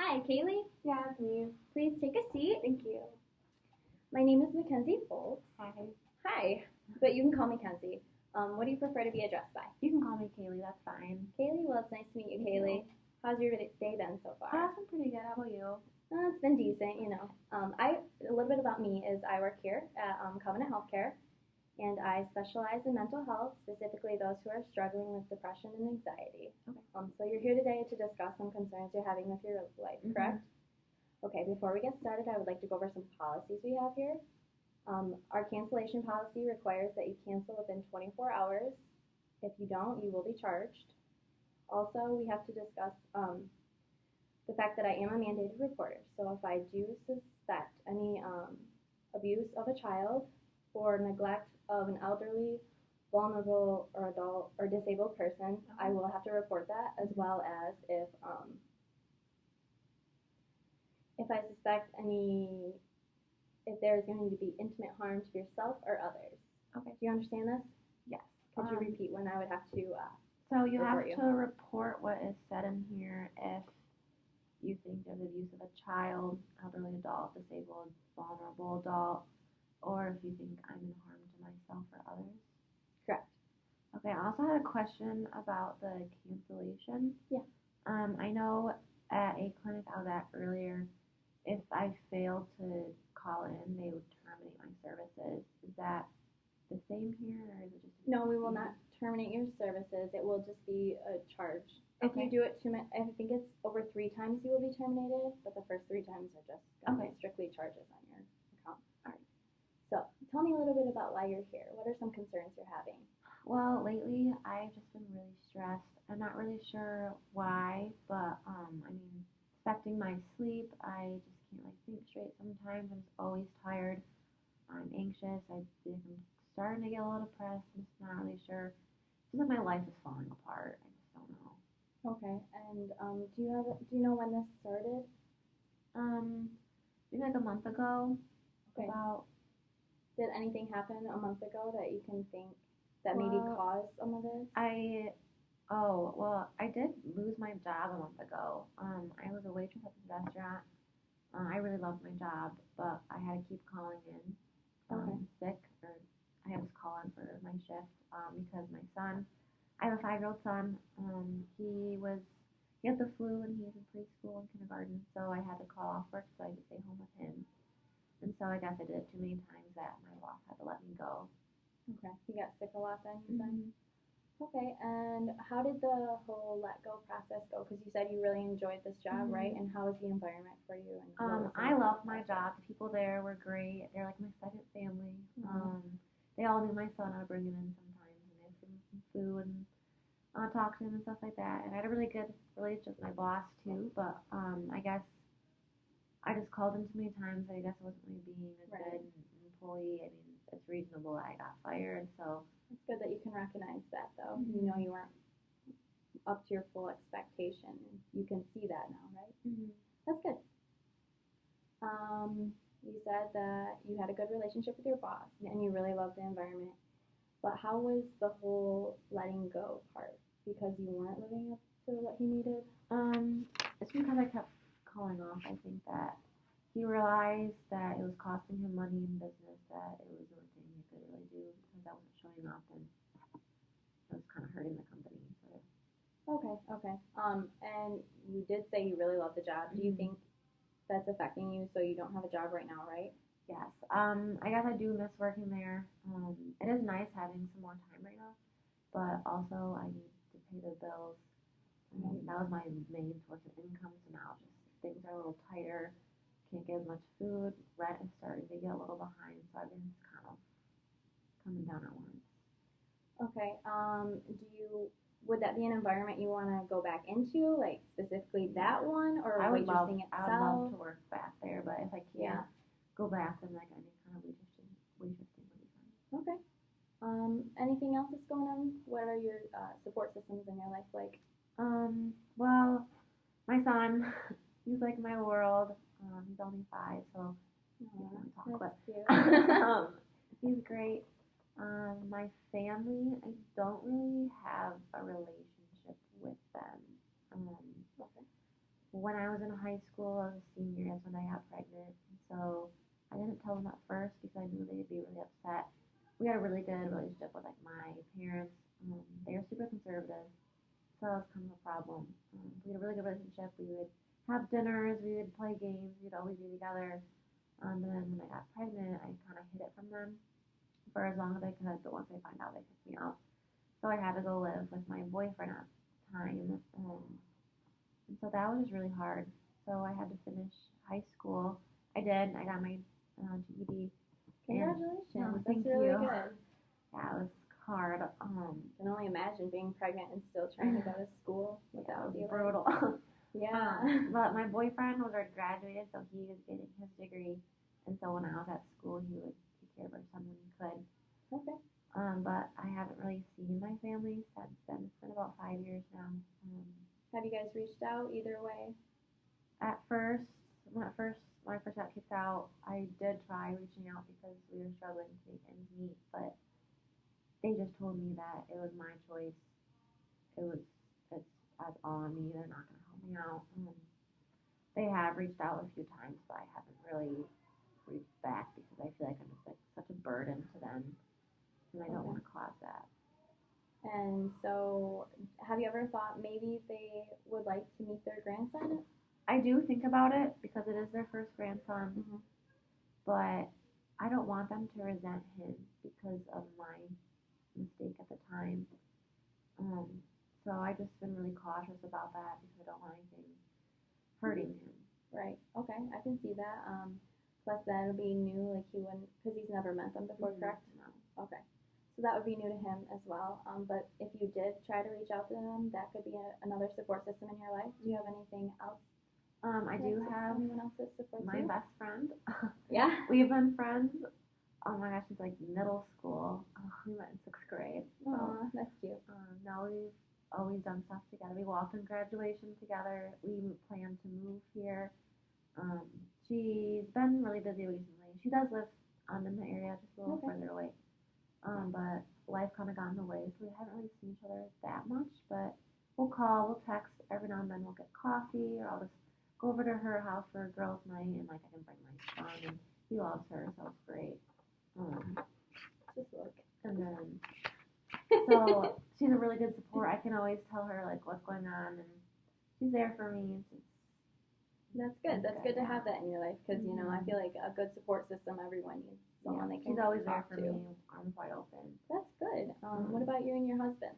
Hi, Kaylee. Yeah, it's me. Please take a seat. Thank you. My name is Mackenzie Foltz. Hi. Hi, but you can call me Kenzie. What do you prefer to be addressed by? You can call me Kaylee, that's fine. Kaylee, well, it's nice to meet you, Thank Kaylee. you. How's your day been so far? It's been pretty good. How about you? It's been decent, you know. A little bit about me is I work here at Covenant Healthcare, and I specialize in mental health, specifically those who are struggling with depression and anxiety. Okay. So you're here today to discuss some concerns you're having with your life, correct? Okay, before we get started, I would like to go over some policies we have here. Our cancellation policy requires that you cancel within 24 hours. If you don't, you will be charged. Also, we have to discuss the fact that I am a mandated reporter. So if I do suspect any abuse of a child or neglect of an elderly, vulnerable, or adult or disabled person, I will have to report that, as well as if I suspect if there's going to be intimate harm to yourself or others. Okay. Do you understand this? Yes. Could you repeat when I would have to So you have report you? to report what is said in here if you think there's abuse of a child, elderly adult, disabled, vulnerable adult, or if you think I'm in harm to myself or others. Correct. Okay, I also had a question about the cancellation. Yeah. I know at a clinic I was at earlier, if I failed to call in, they would terminate my services. Is that the same here, or is it just? No, we will not terminate your services. It will just be a charge. If you Okay. do it I think it's over 3 times you will be terminated, but the first 3 times are just Okay. strictly charges on your account. All right. So tell me a little bit about why you're here. What are some concerns you're having? Well, lately I've just been really stressed. I'm not really sure why, but I mean, it's affecting my sleep. I just can't think straight sometimes. I'm just always tired. I'm anxious. I think I'm starting to get a little depressed. I'm just not really sure. It's just like my life is falling apart. I just don't know. Okay. And do you know when this started? Maybe like a month ago. Okay. About. Did anything happen a month ago that you can think that maybe caused some of this? I did lose my job a month ago. I was a waitress at this restaurant. I really loved my job, but I had to keep calling in sick, or I had to call in for my shift because my son, I have a 5-year-old son. He had the flu and he was in preschool and kindergarten, so I had to call off work so I could stay home with him. And so I guess I did it too many times that my boss had to let me go. Okay. You got sick a lot then, you said? Okay. And how did the whole let go process go? Because you said you really enjoyed this job, right? And how was the environment for you? And I loved my job. The people there were great. They're like my second family. They all knew my son. I would bring him in sometimes and ask him some food and talk to him and stuff like that. And I had a really good relationship with my boss too. But I guess I just called him too many times. I guess I wasn't really being a good employee. I mean, it's reasonable that I got fired. So it's good that you can recognize that, though. You know you weren't up to your full expectation. You can see that now, right? That's good. You said that you had a good relationship with your boss and you really loved the environment. But how was the whole letting go part? Because you weren't living up to what he needed? It's because I kept calling off. I think that he realized that it was costing him money in business, that it was the only thing he could really do because I wasn't showing up, and it was kind of hurting the company. So. Okay. And you did say you really love the job. Do you think that's affecting you so you don't have a job right now, right? Yes. I guess I do miss working there. It is nice having some more time right now, but also I need to pay the bills. That was my main source of income, so now just things are a little tighter. Can't get as much food. Rent is starting to get a little behind, so everything's kind of coming down at once. Okay. Would that be an environment you want to go back into, like specifically that one, or waitressing itself? I would love to work back there, but if I can't go back, then like any kind of waitressing would be fine. Okay. Anything else that's going on? What are your support systems in your life like? Well, my son, he's like my world. He's only 5, so he doesn't talk, but he's great. My family, I don't really have a relationship with them. when I was in high school, I was a senior, that's when I got pregnant. And so I didn't tell them at first because I knew they'd be really upset. We had a really good relationship with like my parents. They were super conservative, so that was kind of a problem. We had a really good relationship. We would have dinners, we would play games, we'd always be together. But then when I got pregnant, I kind of hid it from them for as long as I could. But once they found out, they kicked me out. So I had to go live with my boyfriend at the time. And so that was really hard. So I had to finish high school. I did. I got my GED. Congratulations. That's thank really you. good. Yeah, it was hard. I can only imagine being pregnant and still trying to go to school. What that would be like. brutal. Yeah. But my boyfriend was already graduated, so he was getting his degree. And so when I was at school, he would take care of our son when he could. Okay. But I haven't really seen my family since then. It's been about 5 years now. Have you guys reached out either way? At first, when I first got kicked out, I did try reaching out because we were struggling to make ends meet. But they just told me that it was my choice. That's all on me. They're not going to help me out. They have reached out a few times, but I haven't really reached back because I feel like I'm just like such a burden to them, and I don't want to cause that. And so, have you ever thought maybe they would like to meet their grandson? I do think about it because it is their first grandson, but I don't want them to resent him because of my mistake at the time. So I just been really cautious about that because I don't want anything hurting him. Right. Okay. I can see that. Plus, that'll be new. Like he wouldn't, because he's never met them before, correct? No. Okay. So that would be new to him as well. But if you did try to reach out to them, that could be another support system in your life. Do you have anything else? I do have anyone else that supports my you? best friend. Yeah. We've been friends. Oh my gosh, since like middle school. We met in 6th grade. So, that's cute. now we've always done stuff together. We walked in graduation together. We plan to move here. She's been really busy recently. She does live in the area, just a little further away. But life kind of got in the way, so we haven't really seen each other that much. But we'll call, we'll text every now and then. We'll get coffee, or I'll just go over to her house for a girls' night, and like I can bring my son, and he loves her, so it's great. Just look. And then, so she's a really good support. I can always tell her like what's going on, and she's there for me. That's good. That's good to have that in your life because you know I feel like a good support system. Everyone needs someone they can. She's always there talk for to. me. I'm quite open. That's good. What about you and your husband?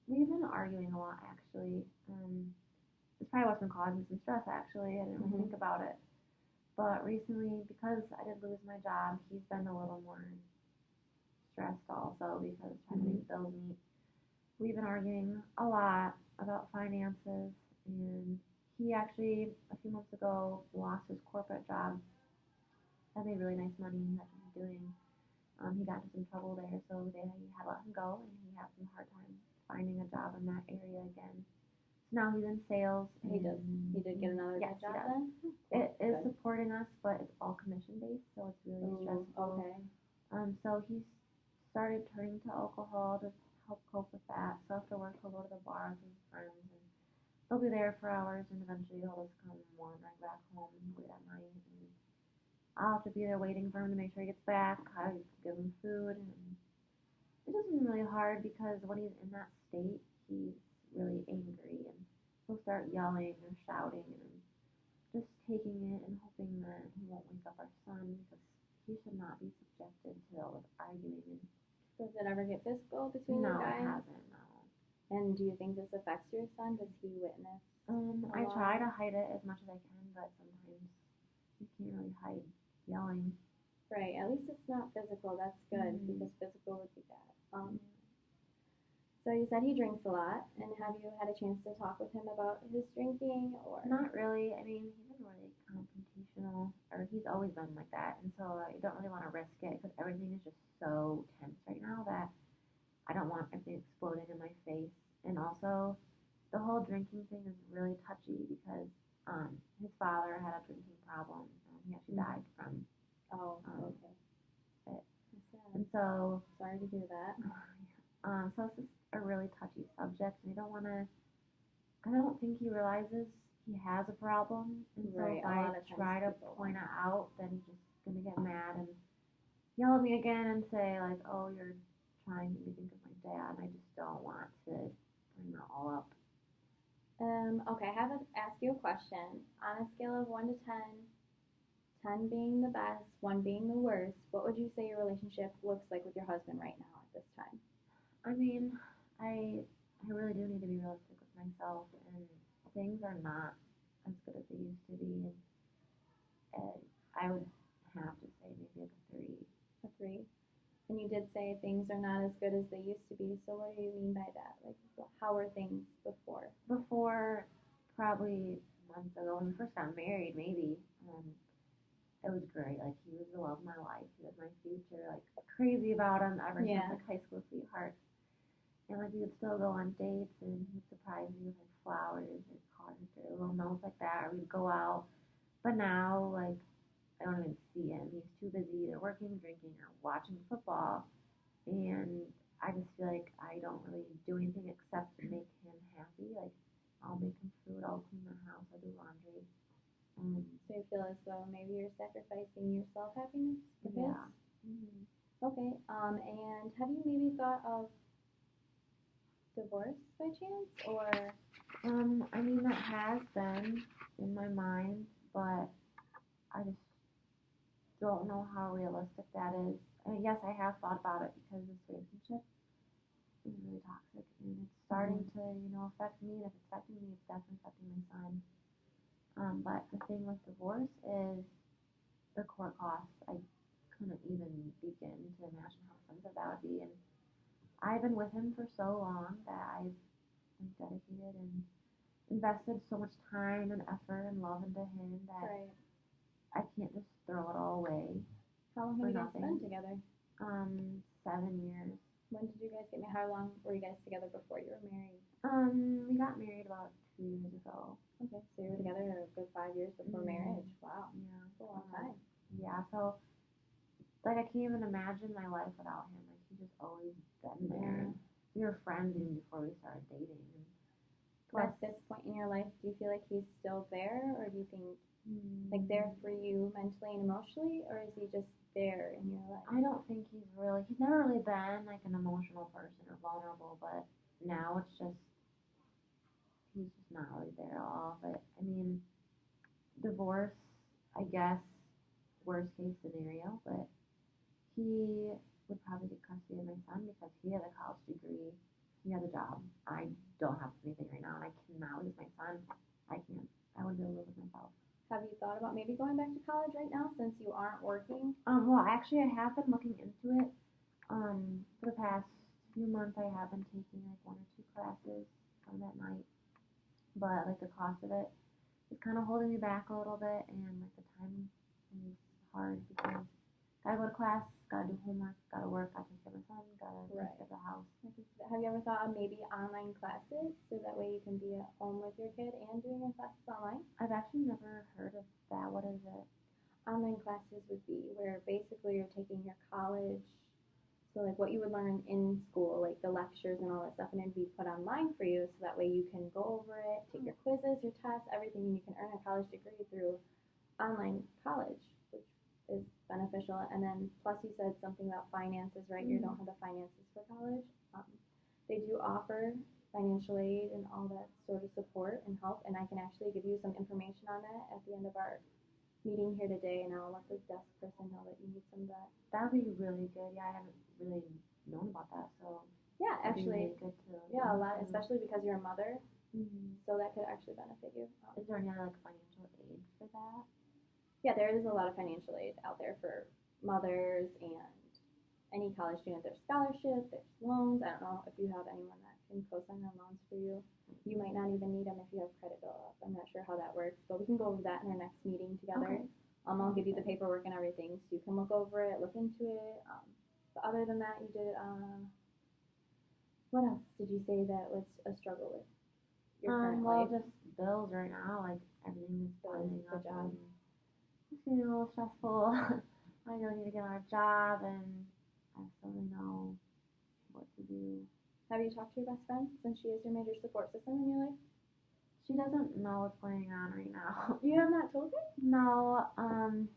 We've been arguing a lot actually. It's probably what's been causing some stress actually. I didn't really think about it. But recently, because I did lose my job, he's been a little more stressed also because trying to make bills meet. We've been arguing a lot about finances, and he actually, a few months ago, lost his corporate job. That made really nice money that he was doing. He got into some trouble there, so they had to let him go, and he had some hard time finding a job in that area again. So now he's in sales. He did get another good job then? It is supporting us, but it's all commission based, so it's really stressful. Okay. So he's started turning to alcohol to help cope with that. So after work, he'll go to the bar with his friends, and they'll be there for hours, and eventually he'll just come wandering back home late at night. And I'll have to be there waiting for him to make sure he gets back. I give him food, and it's just been really hard because when he's in that state, he's really angry, and he'll start yelling or shouting, and just taking it and hoping that he won't wake up our son because he should not be subjected to all this arguing. Does it ever get physical between you guys? No, it hasn't, no. And do you think this affects your son? Does he witness? I try to hide it as much as I can, but sometimes you can't really hide yelling. Right, at least it's not physical. That's good because physical would be bad. So you said he drinks a lot, and have you had a chance to talk with him about his drinking, or? Not really. I mean, he's been really confrontational, or he's always been like that, and so I don't really want to risk it because everything is just so tense right now that I don't want everything exploding in my face. And also, the whole drinking thing is really touchy because his father had a drinking problem, and he actually died from it. And so, sorry to hear that. So it's just a really touchy subject, and I don't want to I don't think he realizes he has a problem, and so Right. if A I lot of times try to people point it out, then he's just gonna get mad and yell at me again and say like, "Oh, you're trying to make me think of my dad," and I just don't want to bring that all up. Okay, I have to ask you a question. On a scale of 1 to 10, 10 being the best, 1 being the worst, what would you say your relationship looks like with your husband right now at this time? I mean, I really do need to be realistic with myself, and things are not as good as they used to be. And I would have to say maybe like a three. A 3. And you did say things are not as good as they used to be. So what do you mean by that? Like, how were things before? Before, probably months ago, when we first got married, maybe. It was great. Like he was the love of my life. He was my future. Like crazy about him ever since like high school sweetheart. And like we would still go on dates, and he'd surprise me with like flowers or cards or little notes like that. Or we'd go out. But now, like I don't even see him. He's too busy either working, drinking, or watching football. And I just feel like I don't really do anything except to make him happy. Like I'll make him food, I'll clean the house, I'll do laundry. So you feel as though maybe you're sacrificing your self happiness for his? Yeah. Mm-hmm. Okay. And have you maybe thought of divorce by chance, or? I mean that has been in my mind, but I just don't know how realistic that is. I mean, yes, I have thought about it because this relationship is really toxic and it's starting to, affect me. And if it's affecting me, it's definitely affecting my son. But the thing with divorce is the court costs. I couldn't even begin to imagine how expensive that would be. And I've been with him for so long that I've been dedicated and invested so much time and effort and love into him that Right. I can't just throw it all away. How long have you guys been together? 7 years. When did you guys get married? How long were you guys together before you were married? We got married about 2 years ago. Okay, so you were together a good 5 years before marriage. Wow. Yeah. That's a long time. Yeah, so like I can't even imagine my life without him. Like he's just always been there. We were friends even before we started dating. And plus, at this point in your life, do you feel like he's still there, or do you think like there for you mentally and emotionally, or is he just there in your life? I don't think he's never really been like an emotional person or vulnerable, but now it's just he's just not really there at all. But I mean, divorce, I guess, worst case scenario, but he would probably get custody of my son because he has a college degree, he has a job. I don't have anything right now, and I cannot lose my son. I can't. I wouldn't be able to live with myself. Have you thought about maybe going back to college right now since you aren't working? Well, actually, I have been looking into it. For the past few months, I have been taking like 1 or 2 classes at night, but like the cost of it is kind of holding me back a little bit, and like the time is hard because gotta go to class, gotta do homework, gotta work, gotta take care of my son, gotta take care of the house. Have you ever thought of maybe online classes so that way you can be at home with your kid and doing your classes online? I've actually never heard of that. What is it? Online classes would be where basically you're taking your college, so like what you would learn in school, like the lectures and all that stuff, and it'd be put online for you so that way you can go over it, take your quizzes, your tests, everything, and you can earn a college degree through online college, which is beneficial. And then plus you said something about finances, right? You don't have the finances for college. They do offer financial aid and all that sort of support and help, and I can actually give you some information on that at the end of our meeting here today, and I'll let the desk person know that you need some of that. That would be really good. Yeah, I haven't really known about that, so yeah, actually, really good to a lot, especially because you're a mother, so that could actually benefit you. Is there any other like financial aid for that? Yeah, there is a lot of financial aid out there for mothers and any college student. There's scholarships, there's loans. I don't know if you have anyone that can co-sign on loans for you. You might not even need them if you have credit built up. I'm not sure how that works, but we can go over that in our next meeting together. Okay. I'll give you the paperwork and everything so you can look over it, look into it. But other than that, you did, what else did you say that was a struggle with your current well, life? just bills right now. Like everything is piling up. It's getting a little stressful. I really need to get on a job, and I still don't know what to do. Have you talked to your best friend since she is your major support system in your life? She doesn't know what's going on right now. You have not told her? No,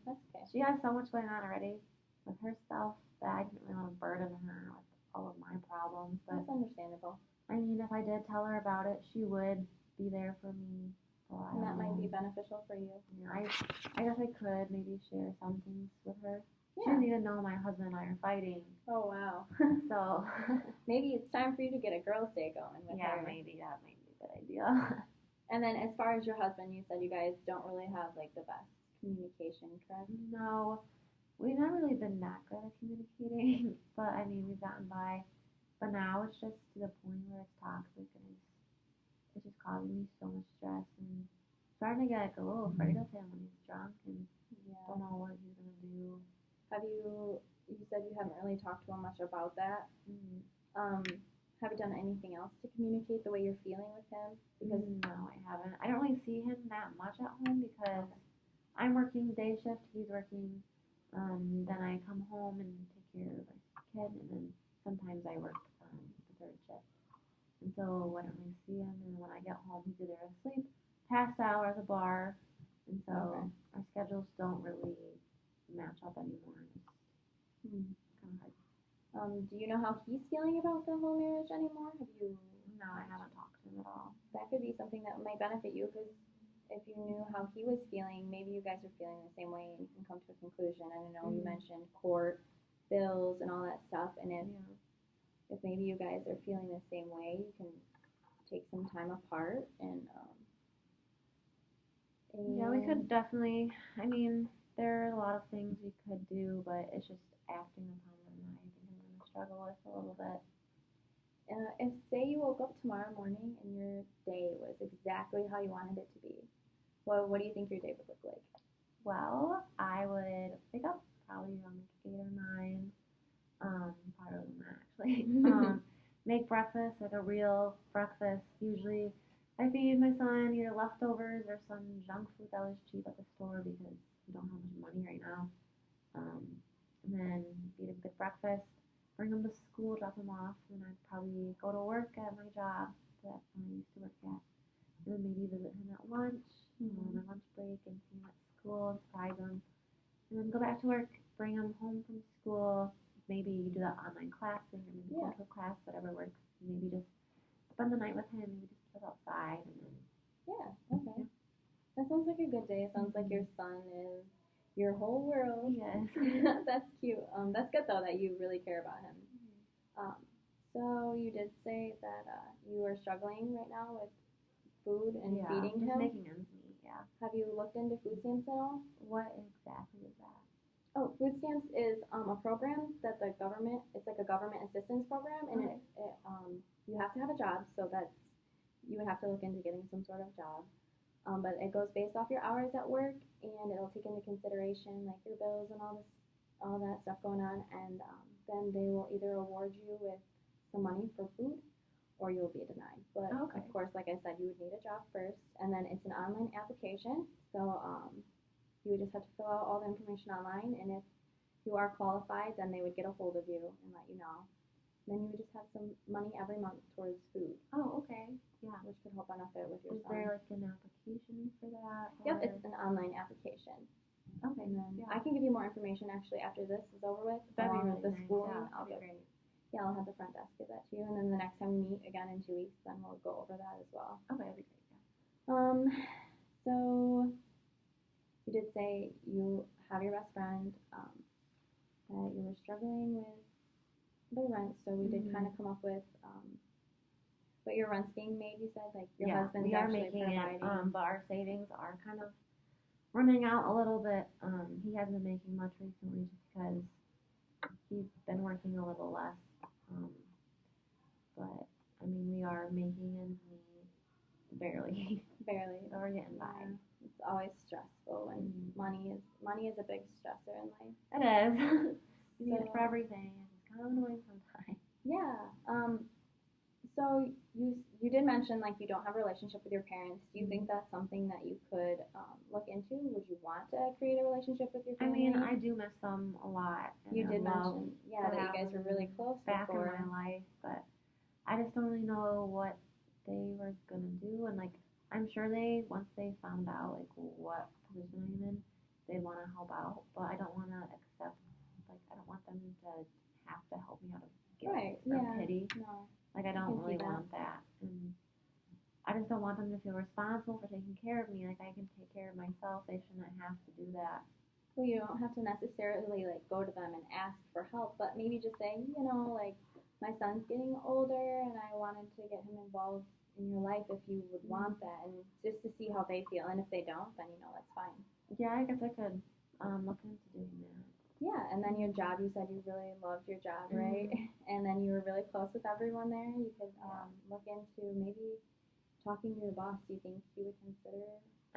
That's okay. she has so much going on already with her stuff that I didn't really want to burden her with all of my problems. But That's understandable. I mean, if I did tell her about it, she would be there for me. So And that might be beneficial for you. Yeah, I guess I could maybe share some things with her. She Yeah. doesn't even know my husband and I are fighting. Oh, wow. So Maybe it's time for you to get a girls' day going with her. yeah, maybe that might be a good idea. And then as far as your husband, you said you guys don't really have like the best communication, correct? No, we've never really been that good at communicating, but I mean, we've gotten by. But now it's just to the point where it's toxic and it's just causing me so much stress and starting to get like, a little afraid of him when he's drunk and don't know what he's gonna do. Have you said you haven't really talked to him much about that. Have you done anything else to communicate the way you're feeling with him? Because No, I haven't. I don't really see him that much at home because I'm working day shift, he's working. Then I come home and take care of our kid, and then sometimes I work the third shift. And so I don't really see him. And when I get home, he's either asleep, passed out, or at the bar. And so our schedules don't really match up anymore. It's kind of hard. do you know how he's feeling about the whole marriage anymore? Have you? No, I haven't talked to him at all. That could be something that might benefit you because if you knew how he was feeling, maybe you guys are feeling the same way and you can come to a conclusion. I don't know, you mentioned court, bills, and all that stuff. And if maybe you guys are feeling the same way, you can take some time apart and yeah, we could definitely. I mean, there are a lot of things we could do, but it's just acting upon them that I think I'm going to struggle with a little bit. if say you woke up tomorrow morning and your day was exactly how you wanted it to be, what do you think your day would look like? Well, I would wake up probably around like 8 or 9. Probably earlier than that actually. Make breakfast, like a real breakfast. Usually I feed my son either leftovers or some junk food that was cheap at the store because we don't have much money right now. And then eat a good breakfast, bring him to school, drop him off, and I'd probably go to work at my job that I used to work at. And then maybe visit him at lunch, on my lunch break, and see him at school and surprise him. And then go back to work, bring him home from school. Maybe you do that online class thing, or maybe go to a class, whatever works. Maybe just spend the night with him, maybe just sit outside, and then. Okay. That sounds like a good day. It sounds like your son is your whole world. Yes. That's cute. That's good though that you really care about him. So you did say that you are struggling right now with food and feeding just him. making ends meet. Yeah. Have you looked into food stamps at all? What exactly is that? Oh, food stamps is a program that the government. It's like a government assistance program, and you have to have a job, so that's you would have to look into getting some sort of job. But it goes based off your hours at work, and it'll take into consideration like your bills and all that stuff going on, and then they will either award you with some money for food, or you'll be denied. But of course, like I said, you would need a job first, and then it's an online application. So you would just have to fill out all the information online, and if you are qualified, then they would get a hold of you and let you know. Then you would just have some money every month towards food. Oh, okay. Yeah. Which could help benefit with your Is son. there like an application for that? Yep, it's an online application. Okay. And then I can give you more information actually after this is over with. That'd be along really with the nice. schooling. Yeah, that'd be great. I'll have the front desk give that to you, and then the next time we meet again in 2 weeks, then we'll go over that as well. Okay, that'd be great. Yeah. So you did say you have your best friend, that you were struggling with the rent, so we did kind of come up with, but your rent's being made, you said, like your husband's we are actually making providing. it, but our savings are kind of running out a little bit. He hasn't been making much recently just because he's been working a little less. But I mean, we are making ends meet barely. Barely. So we're getting by. It's always stressful, and money is a big stressor in life. It is. You need it for everything. It's kind of annoying sometimes. Yeah. So you did mention like you don't have a relationship with your parents. Do you think that's something that you could look into? Would you want to create a relationship with your family? I mean, I do miss them a lot. You did mention, that you guys were really close back before. in my life, but I just don't really know what they were gonna do, and like I'm sure once they found out like what position I'm in, they want to help out, but I don't want to accept, like, I don't want them to have to help me out of guilt Right. or Yeah. pity. No. Like, I can don't see really that. want that. And I just don't want them to feel responsible for taking care of me. Like, I can take care of myself. They shouldn't have to do that. Well, you don't have to necessarily like go to them and ask for help, but maybe just say, like my son's getting older and I wanted to get him involved in your life if you would want that, and just to see how they feel. And if they don't, then that's fine. Yeah, I guess I could look into doing that. Yeah, and then your job, you said you really loved your job, right? And then you were really close with everyone there. You could look into maybe talking to your boss. Do you think he would consider?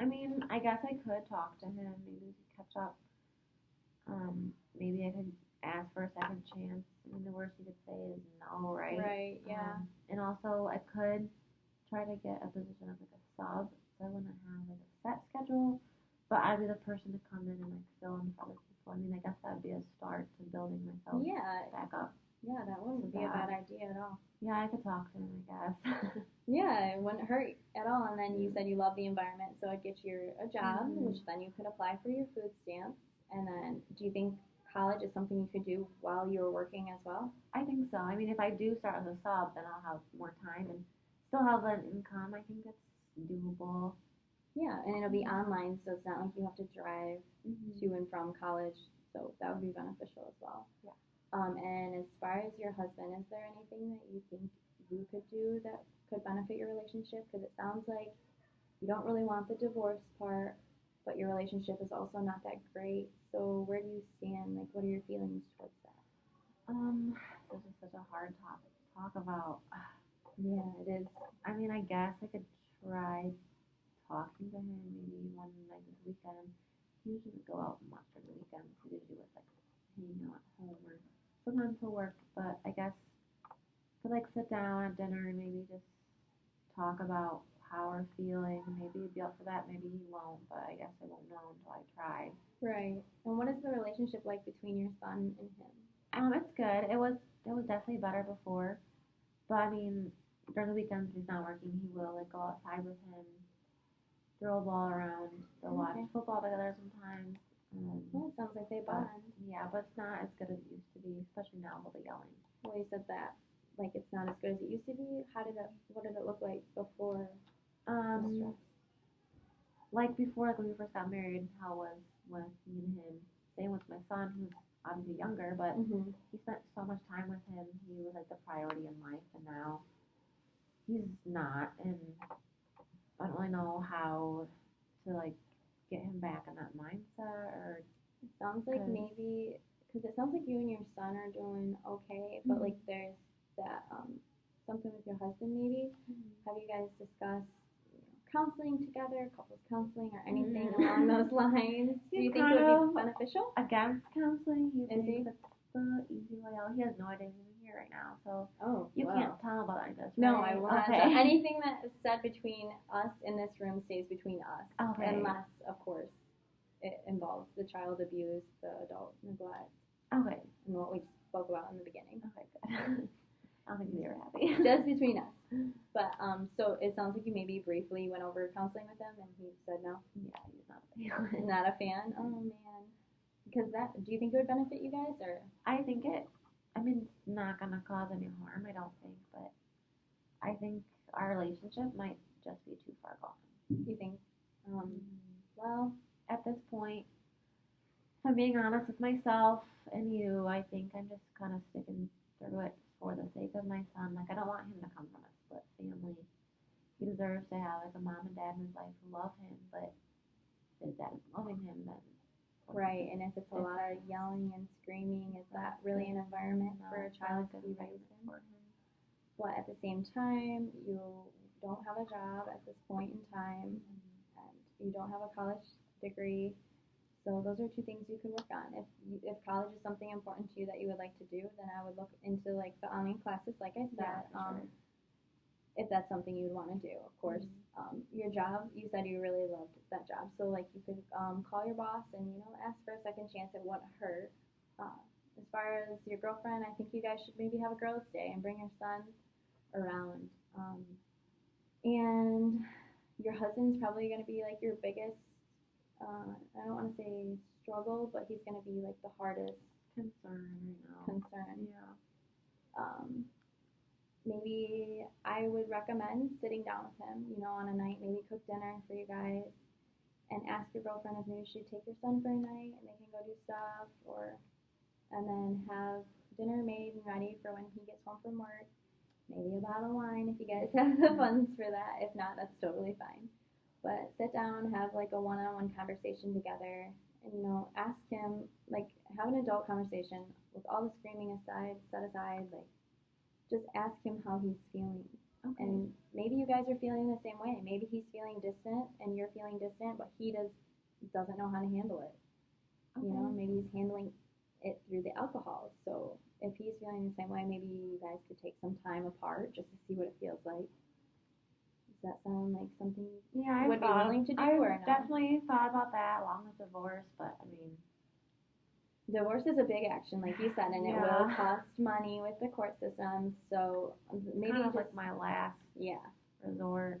I mean, I guess I could talk to him. Maybe we could catch up. Maybe I could ask for a second chance. I mean, the worst you could say is no, right? Right, yeah. And also, I could try to get a position of like a sub, so I wouldn't have like a set schedule, but I'd be the person to come in and like fill in for other people. I mean, I guess that would be a start to building myself back up. Yeah, that wouldn't be a bad idea at all. Yeah, I could talk to him, I guess. Yeah, it wouldn't hurt at all. And then you said you love the environment, so it'd get you a job, which then you could apply for your food stamps. And then, do you think college is something you could do while you were working as well? I think so. I mean, if I do start as a sub, then I'll have more time and still have an income. I think it's doable. Yeah, and it'll be online, so it's not like you have to drive to and from college. So that would be beneficial as well. Yeah. And as far as your husband, is there anything that you think you could do that could benefit your relationship? Because it sounds like you don't really want the divorce part, but your relationship is also not that great. So where do you stand? Like, what are your feelings towards that? This is such a hard topic to talk about. Yeah, it is. I mean, I guess I could try talking to him maybe one night this weekend. He usually go out much during the weekends. He usually was like hanging out at home or sometimes he'll work, but I guess could like sit down at dinner and maybe just talk about how we're feeling. Maybe he'd be up for that, maybe he won't, but I guess I won't know until I try. Right. And what is the relationship like between your son and him? It's good. It was definitely better before. But I mean, during the weekends if he's not working, he will like go outside with him, throw a ball around, they'll watch football together sometimes. Well, it sounds like they bond. Yeah, but it's not as good as it used to be, especially now with the yelling. Well, you said that, like, it's not as good as it used to be. What did it look like before the stress? Like before, like when we first got married, how it was with me and him. Same with my son, who's obviously younger, but he spent so much time with him. He was like the priority in life, and now he's not, and I don't really know how to like get him back in that mindset. Or it sounds like maybe because it sounds like you and your son are doing okay, but like there's that something with your husband maybe. Have you guys discussed counseling together, couples counseling, or anything along those lines? Do you think it would be beneficial? Against counseling, he thinks it's the easy way out. He has no idea he's here right now, so you wow. can't tell him about any of this. Right? No, I will not. Okay. Anything that is said between us in this room stays between us, unless, of course, it involves the child abuse, the adult neglect, and what we spoke about in the beginning. Okay, good. I don't think they were happy. Just between us. But so it sounds like you maybe briefly went over counseling with him, and he said no. Yeah, he's not a fan. Not a fan. Oh man. Because do you think it would benefit you guys, or? I think it's not gonna cause any harm. I don't think, but I think our relationship might just be too far gone. You think? Well, at this point, if I'm being honest with myself and you, I think I'm just kind of sticking through it for the sake of my son. Like, I don't want him to come from a split family. He deserves to have like a mom and dad in his life who love him, but if his dad isn't loving him, then right. And if it's a lot of yelling and screaming, is that really an environment for a child to be raised in? But at the same time, you don't have a job at this point in time, and you don't have a college degree. So those are two things you could work on. If college is something important to you that you would like to do, then I would look into like the online classes, like I said. If that's something you would want to do, of course. Your job, you said you really loved that job, so like you could call your boss and ask for a second chance. It wouldn't hurt. As far as your girlfriend, I think you guys should maybe have a girls' day and bring your son around. And your husband's probably going to be like your biggest, I don't want to say struggle, but he's going to be like the hardest Concern right now. concern. Yeah. Maybe I would recommend sitting down with him, on a night, maybe cook dinner for you guys and ask your girlfriend if maybe she'd take your son for a night and they can go do stuff, and then have dinner made and ready for when he gets home from work. Maybe a bottle of wine if you guys have the funds for that. If not, that's totally fine. But sit down, have like a one-on-one conversation together, and ask him, like, have an adult conversation with all the screaming set aside, like, just ask him how he's feeling. Okay. And maybe you guys are feeling the same way. Maybe he's feeling distant and you're feeling distant, but he doesn't know how to handle it. Okay. Maybe he's handling it through the alcohol. So if he's feeling the same way, maybe you guys could take some time apart just to see what it feels like. Does that sound like something you would be willing to do, or no? Definitely thought about that along with divorce, but I mean, divorce is a big action, like you said, and it will cost money with the court system. So maybe kind of just like my last resort.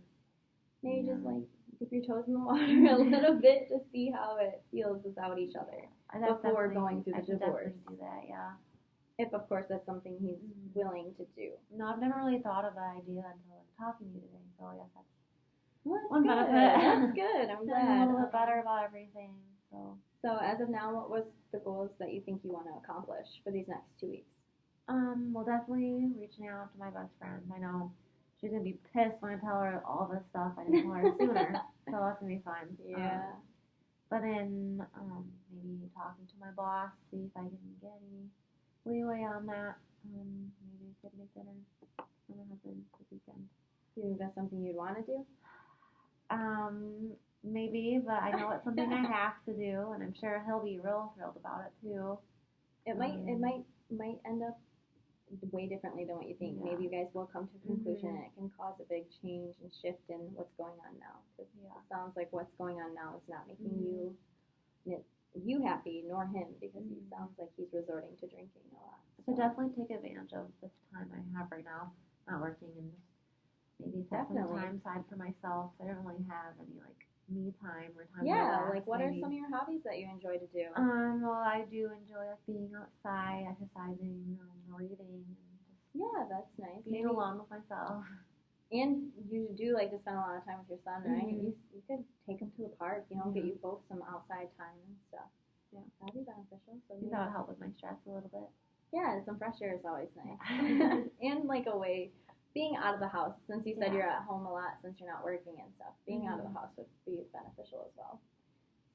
Maybe just like dip your toes in the water a little bit to see how it feels without each other before going through the divorce. Definitely do that, yeah. If of course that's something he's willing to do. No, I've never really thought of that idea until talking to you today. So I guess that's one benefit. That's good. I'm glad. A little bit better about everything. So as of now, what was the goals that you think you want to accomplish for these next 2 weeks? Well, definitely reaching out to my best friend. I know she's gonna be pissed when I tell her all this stuff. I didn't tell her sooner, so that's gonna be fun. Yeah. But then maybe talking to my boss, see if I can get any leeway on that. Maybe we could make dinner for my husband this weekend. Do you think that's something you'd want to do? Maybe, but I know it's something I have to do, and I'm sure he'll be real thrilled about it too. It might end up way differently than what you think. Maybe you guys will come to a conclusion, and it can cause a big change and shift in what's going on now. Because it sounds like what's going on now is not making you happy, nor him, because he sounds like he's resorting to drinking a lot. So definitely take advantage of this time I have right now, not working, and just maybe set some time aside for myself. I don't really have any like me time or time. Yeah, like what are some of your hobbies that you enjoy to do? Well, I do enjoy like being outside, exercising, reading, and just that's nice. Being alone with myself. And you do like to spend a lot of time with your son, right? You could take him to the park, get you both some outside time and stuff. Yeah, that'd be beneficial. So that would help with my stress a little bit. Yeah, some fresh air is always nice. And like a way, being out of the house, since you said you're at home a lot since you're not working and stuff, being out of the house would be beneficial as well.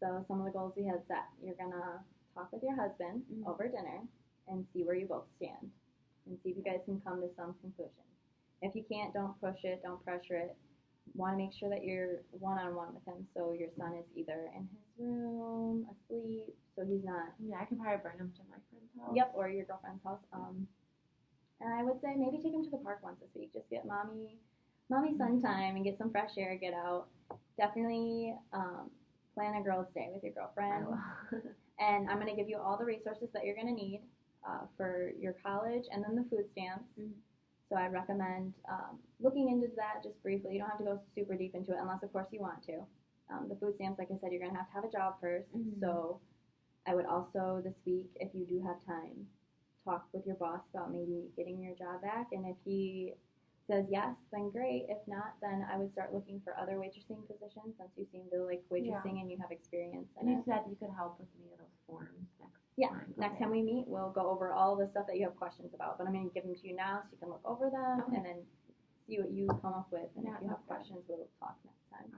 So some of the goals we had set, you're going to talk with your husband over dinner and see where you both stand and see if you guys can come to some conclusion. If you can't, don't push it, don't pressure it. Want to make sure that you're one-on-one with him, so your son is either in his room, asleep, so he's not... Yeah, I can probably bring him to my friend's house. Yep, or your girlfriend's house. And I would say maybe take him to the park once this week. Just get mommy son time and get some fresh air, get out. Definitely plan a girls' day with your girlfriend. And I'm going to give you all the resources that you're going to need for your college and then the food stamps. So I recommend looking into that just briefly. You don't have to go super deep into it unless, of course, you want to. The food stamps, like I said, you're going to have a job first. So I would also this week, if you do have time, talk with your boss about maybe getting your job back. And if he says yes, then great. If not, then I would start looking for other waitressing positions since you seem to like waitressing and you have experience in it. And you it. said you could help with me with those forms next time. Next time we meet, we'll go over all the stuff that you have questions about. But I'm going to give them to you now so you can look over them and then see what you come up with. And if you have questions, we'll talk next time.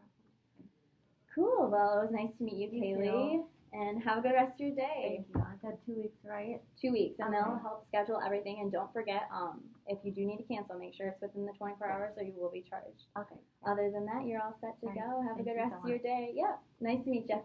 Cool. Well, it was nice to meet you, Kaylee. And have a good rest of your day. Thank you. I said 2 weeks, right? 2 weeks, and they'll help schedule everything. And don't forget, if you do need to cancel, make sure it's within the 24 hours or you will be charged. Okay. Other than that, you're all set to go. Have a good rest of your day. Yeah. Nice to meet you.